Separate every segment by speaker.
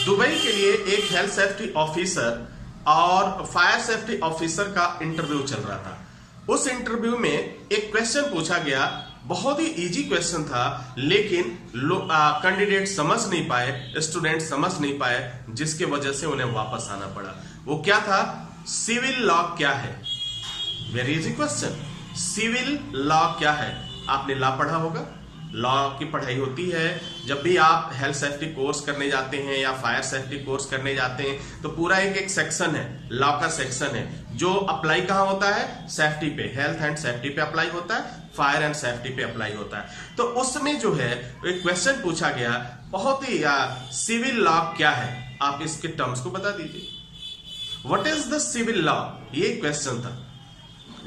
Speaker 1: Dubai के लिए एक हेल्थ सेफ्टी ऑफिसर और फायर सेफ्टी ऑफिसर का इंटरव्यू चल रहा था। उस इंटरव्यू में एक क्वेश्चन पूछा गया, बहुत ही इजी क्वेश्चन था, लेकिन कैंडिडेट समझ नहीं पाए, स्टूडेंट समझ नहीं पाए, जिसके वजह से उन्हें वापस आना पड़ा। वो क्या था? सिविल लॉ क्या है? Very easy question. Civil law क्या है? आपने लॉ पढ़ा होगा, लॉ की पढ़ाई होती है जब भी आप हेल्थ सेफ्टी कोर्स करने जाते हैं या फायर सेफ्टी कोर्स करने जाते हैं, तो पूरा एक सेक्शन है, लॉ का सेक्शन है, जो अप्लाई कहां होता है? सेफ्टी पे, हेल्थ एंड सेफ्टी पे अप्लाई होता है, फायर एंड सेफ्टी पे अप्लाई होता है। तो उसमें जो है एक क्वेश्चन पूछा गया, बहुत ही सिविल लॉ क्या है? आप इसके टर्म्स को बता दीजिए। What is the civil law? ये क्वेश्चन था।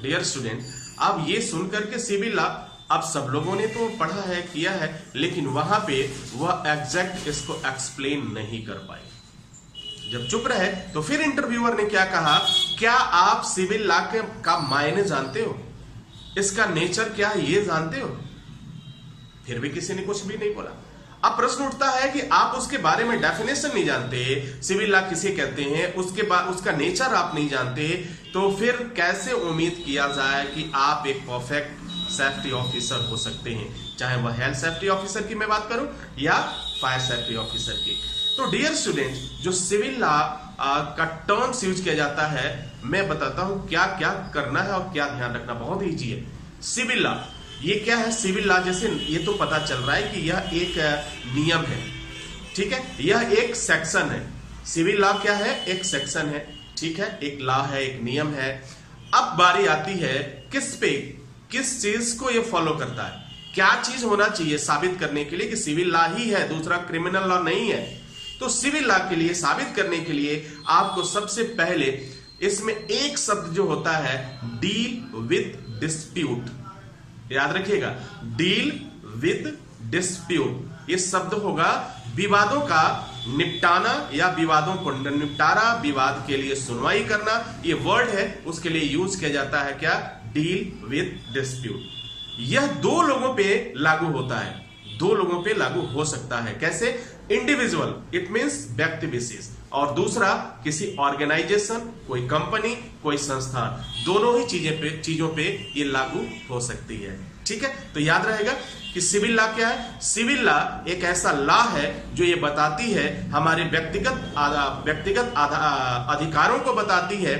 Speaker 1: डियर स्टूडेंट, आप ये सुनकर के सिविल लॉ, अब सब लोगों ने तो पढ़ा है, किया है, लेकिन वहां पे वह एग्जैक्ट इसको एक्सप्लेन नहीं कर पाए। जब चुप रहे तो फिर इंटरव्यूअर ने क्या कहा, क्या आप सिविल लॉ का मायने जानते हो? इसका नेचर क्या है ये जानते हो? फिर भी किसी ने कुछ भी नहीं बोला। अब प्रश्न उठता है कि आप उसके बारे में डेफिनेशन नहीं जानते, सिविल लॉ किसे कहते हैं, उसके बाद उसका नेचर आप नहीं जानते, तो फिर कैसे उम्मीद किया जाए कि आप एक परफेक्ट सेफ्टी ऑफिसर हो सकते हैं, चाहे वह हेल्थ सेफ्टी ऑफिसर की मैं बात करूं या फायर सेफ्टी ऑफिसर की। तो डियर स्टूडेंट, जो सिविल लॉ का टर्म्स यूज किया जाता है, मैं बताता हूं क्या क्या करना है और क्या ध्यान रखना। बहुत ईजी है। सिविल लॉ ये क्या है? सिविल लॉ जैसे ये तो पता चल रहा है कि यह एक नियम है, ठीक है, यह एक सेक्शन है। सिविल लॉ क्या है? एक सेक्शन है, ठीक है, एक लॉ है, एक नियम है। अब बारी आती है किस पे, किस चीज को ये फॉलो करता है, क्या चीज होना चाहिए साबित करने के लिए कि सिविल लॉ ही है, दूसरा क्रिमिनल लॉ नहीं है। तो सिविल लॉ के लिए साबित करने के लिए आपको सबसे पहले इसमें एक शब्द जो होता है, डील विद डिस्प्यूट, याद रखिएगा, डील विद डिस्प्यूट। ये शब्द होगा विवादों का निपटाना या विवादों को निपटारा, विवाद के लिए सुनवाई करना, ये वर्ड है, उसके लिए यूज किया जाता है क्या? Deal with dispute. यह दो लोगों पे लागू होता है, दो लोगों पे लागू हो सकता है। कैसे? इंडिविजुअल, इट मींस व्यक्ति विशेष, और दूसरा किसी ऑर्गेनाइजेशन, कोई कंपनी, कोई संस्थान, दोनों ही चीजों पे ये लागू हो सकती है, ठीक है। तो याद रहेगा कि सिविल लॉ क्या है? सिविल लॉ एक ऐसा लॉ है जो ये बताती है, हमारे व्यक्तिगत अधिकारों को बताती है,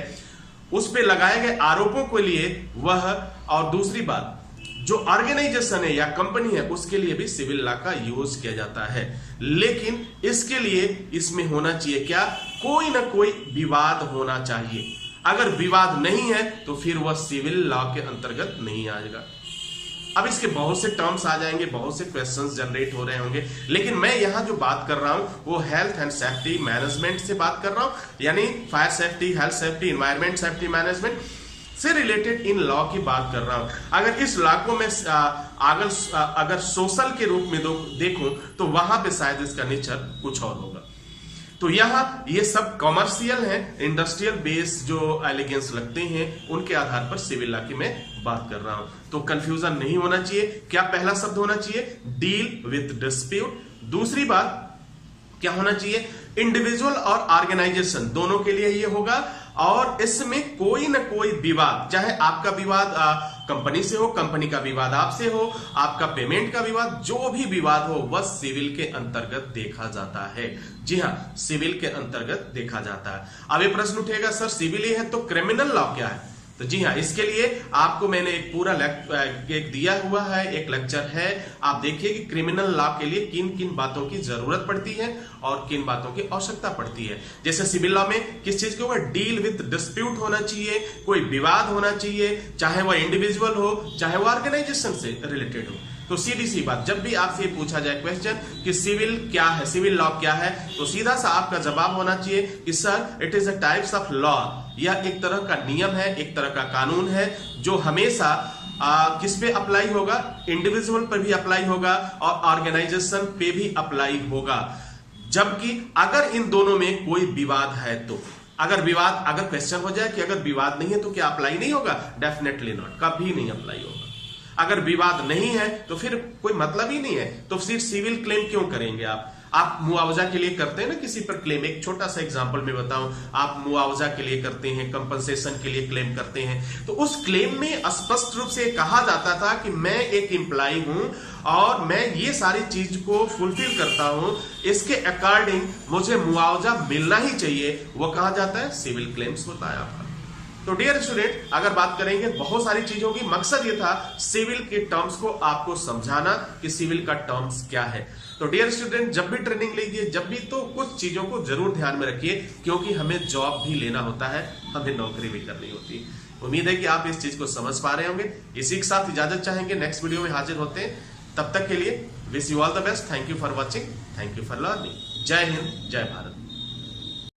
Speaker 1: उस पे लगाए गए आरोपों के लिए वह, और दूसरी बात, जो ऑर्गेनाइजेशन है या कंपनी है उसके लिए भी सिविल लॉ का यूज किया जाता है। लेकिन इसके लिए इसमें होना चाहिए क्या? कोई ना कोई विवाद होना चाहिए। अगर विवाद नहीं है तो फिर वह सिविल लॉ के अंतर्गत नहीं आएगा। अब इसके बहुत से टर्म्स आ जाएंगे, बहुत से क्वेश्चंस जनरेट हो रहे होंगे, लेकिन मैं यहां जो बात कर रहा हूं वो हेल्थ एंड सेफ्टी मैनेजमेंट से बात कर रहा हूं, यानी fire safety, health safety, environment safety management से रिलेटेड इन लॉ की बात कर रहा हूं। अगर इस लॉ को मैं अगर सोशल के रूप में देखूं तो वहां पे शायद इसका नेचर कुछ और होगा। तो यहाँ ये सब कमर्शियल है, इंडस्ट्रियल बेस जो एलिगेंस लगते हैं उनके आधार पर सिविल लॉ की मैं बात कर रहा हूं। तो कंफ्यूजन नहीं होना चाहिए। क्या पहला शब्द होना चाहिए? Deal with dispute. दूसरी बात क्या होना चाहिए? इंडिविजुअल और ऑर्गेनाइजेशन दोनों के लिए ये होगा, और इसमें कोई ना कोई विवाद, चाहे आपका विवाद कंपनी से हो, कंपनी का विवाद आपसे हो, आपका पेमेंट का विवाद, जो भी विवाद हो वह सिविल के अंतर्गत देखा जाता है। जी हां, सिविल के अंतर्गत देखा जाता है। अब ये प्रश्न उठेगा, सर सिविल ही है तो क्रिमिनल लॉ क्या है? तो जी हाँ, इसके लिए आपको मैंने एक पूरा एक दिया हुआ है, एक लेक्चर है। आप देखिए कि क्रिमिनल लॉ के लिए किन किन बातों की जरूरत पड़ती है और किन बातों की आवश्यकता पड़ती है। जैसे सिविल लॉ में किस चीज के ऊपर? डील विद डिस्प्यूट होना चाहिए, कोई विवाद होना चाहिए, चाहे वह इंडिविजुअल हो चाहे वह ऑर्गेनाइजेशन से रिलेटेड हो। तो सीधी सी बात, जब भी आपसे पूछा जाए क्वेश्चन कि सिविल क्या है, सिविल लॉ क्या है, तो सीधा सा आपका जवाब होना चाहिए कि sir it is a types of law. यह एक तरह का नियम है, एक तरह का कानून है जो हमेशा किस पे अप्लाई होगा? इंडिविजुअल पर भी अप्लाई होगा और ऑर्गेनाइजेशन पे भी अप्लाई होगा। जबकि अगर इन दोनों में कोई विवाद है तो, अगर क्वेश्चन हो जाए कि अगर विवाद नहीं है तो क्या अप्लाई नहीं होगा? डेफिनेटली नॉट, कभी नहीं अप्लाई होगा। अगर विवाद नहीं है तो फिर कोई मतलब ही नहीं है, तो फिर सिविल क्लेम क्यों करेंगे आप? आप मुआवजा के लिए करते हैं ना किसी पर क्लेम, एक छोटा सा एग्जांपल मैं बताऊं, आप मुआवजा के लिए करते हैं, कंपनसेशन के लिए क्लेम करते हैं, तो उस क्लेम में स्पष्ट रूप से कहा जाता था कि मैं एक एम्प्लॉय हूं और मैं ये सारी चीज को फुलफिल करता हूं, इसके अकॉर्डिंग मुझे मुआवजा मिलना ही चाहिए। वो कहा जाता है सिविल क्लेम्स होता है आपका। तो डियर स्टूडेंट, अगर बात करेंगे बहुत सारी चीजों की, मकसद ये था सिविल के टर्म्स को आपको समझाना कि सिविल का टर्म्स क्या है। तो डियर स्टूडेंट, जब भी ट्रेनिंग लीजिए, जब भी, तो कुछ चीजों को जरूर ध्यान में रखिए, क्योंकि हमें जॉब भी लेना होता है, हमें नौकरी भी करनी होती है। उम्मीद है कि आप इस चीज को समझ पा रहे होंगे। इसी के साथ इजाजत चाहेंगे, नेक्स्ट वीडियो में हाजिर होते हैं। तब तक के लिए wish you all the best. Thank you for watching, thank you for learning. जय हिंद, जय भारत।